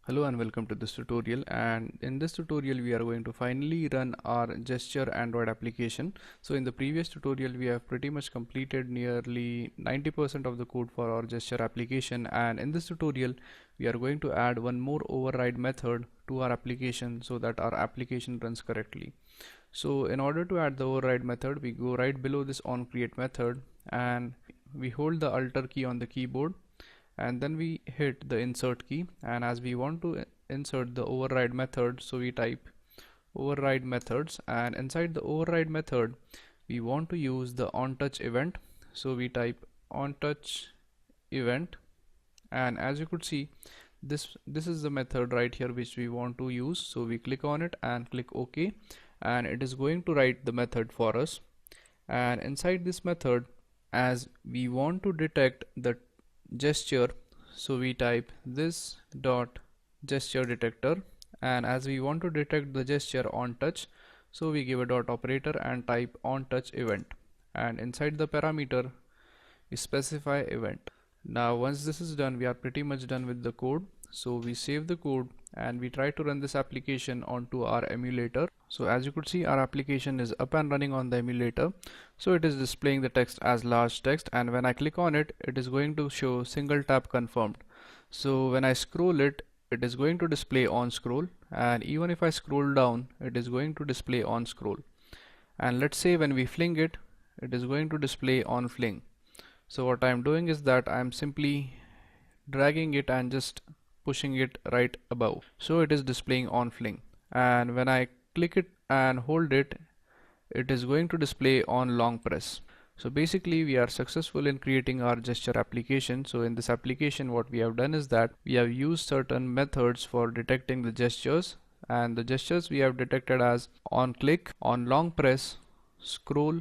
Hello and welcome to this tutorial, and in this tutorial we are going to finally run our gesture Android application. So in the previous tutorial we have pretty much completed nearly 90% of the code for our gesture application, and in this tutorial we are going to add one more override method to our application so that our application runs correctly. So in order to add the override method, we go right below this onCreate method and we hold the Alt key on the keyboard, and then we hit the insert key, and as we want to insert the override method, so we type override methods, and inside the override method we want to use the onTouch event, so we type onTouch event, and as you could see this is the method right here which we want to use. So we click on it and click OK, and it is going to write the method for us. And inside this method, as we want to detect the gesture, so we type this dot gesture detector, and as we want to detect the gesture on touch, so we give a dot operator and type on touch event, and inside the parameter we specify event. Now once this is done, we are pretty much done with the code. So we save the code and we try to run this application onto our emulator. So as you could see, our application is up and running on the emulator. So it is displaying the text as large text, and when I click on it, it is going to show single tap confirmed. So when I scroll it, it is going to display on scroll, and even if I scroll down, it is going to display on scroll. And let's say when we fling it, it is going to display on fling. So what I am doing is that I am simply dragging it and just pushing it right above, so it is displaying on fling. And when I click it and hold it, it is going to display on long press. So basically we are successful in creating our gesture application. So in this application what we have done is that we have used certain methods for detecting the gestures, and the gestures we have detected as on click, on long press, scroll,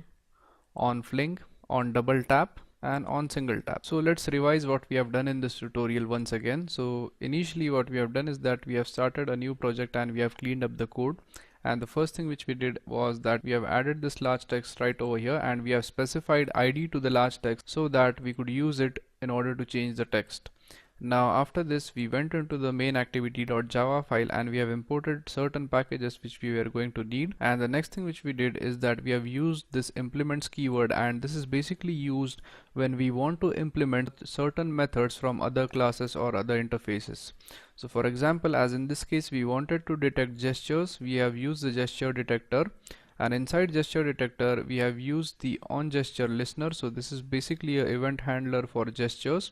on fling, on double tap, and on single tap. So let's revise what we have done in this tutorial once again. So initially what we have done is that we have started a new project and we have cleaned up the code, and the first thing which we did was that we have added this large text right over here, and we have specified ID to the large text so that we could use it in order to change the text. Now after this we went into the main activity.java file and we have imported certain packages which we were going to need, and the next thing which we did is that we have used this implements keyword, and this is basically used when we want to implement certain methods from other classes or other interfaces. So for example, as in this case we wanted to detect gestures, we have used the gesture detector, and inside gesture detector we have used the on gesture listener. So this is basically a event handler for gestures,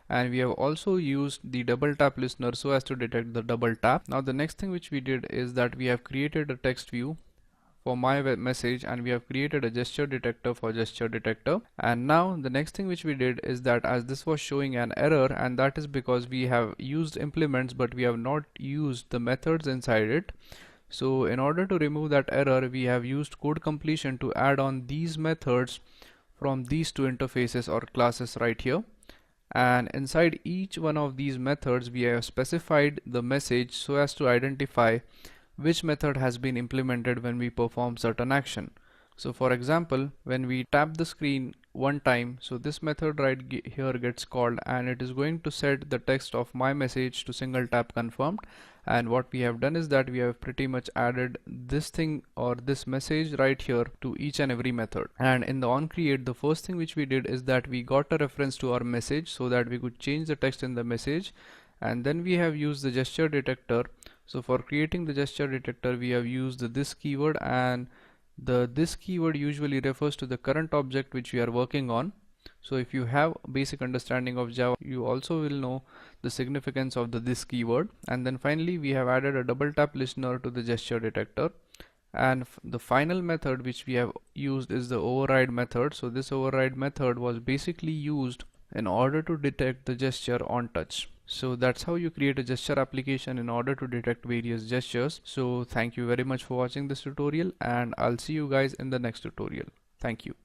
and we have also used the double tap listener so as to detect the double tap. Now the next thing which we did is that we have created a text view for my web message, and we have created a gesture detector for gesture detector. And now the next thing which we did is that as this was showing an error, and that is because we have used implements but we have not used the methods inside it. So in order to remove that error, we have used code completion to add on these methods from these two interfaces or classes right here, and inside each one of these methods we have specified the message so as to identify which method has been implemented when we perform certain action. So for example, when we tap the screen one time, so this method right here gets called, and it is going to set the text of my message to single tap confirmed. And what we have done is that we have pretty much added this thing or this message right here to each and every method. And in the onCreate, the first thing which we did is that we got a reference to our message so that we could change the text in the message, and then we have used the gesture detector. So for creating the gesture detector we have used the this keyword, and the this keyword usually refers to the current object which we are working on. So if you have basic understanding of Java, you also will know the significance of the this keyword. And then finally we have added a double tap listener to the gesture detector, and the final method which we have used is the override method. So this override method was basically used in order to detect the gesture on touch. So that's how you create a gesture application in order to detect various gestures. So thank you very much for watching this tutorial, and I'll see you guys in the next tutorial. Thank you.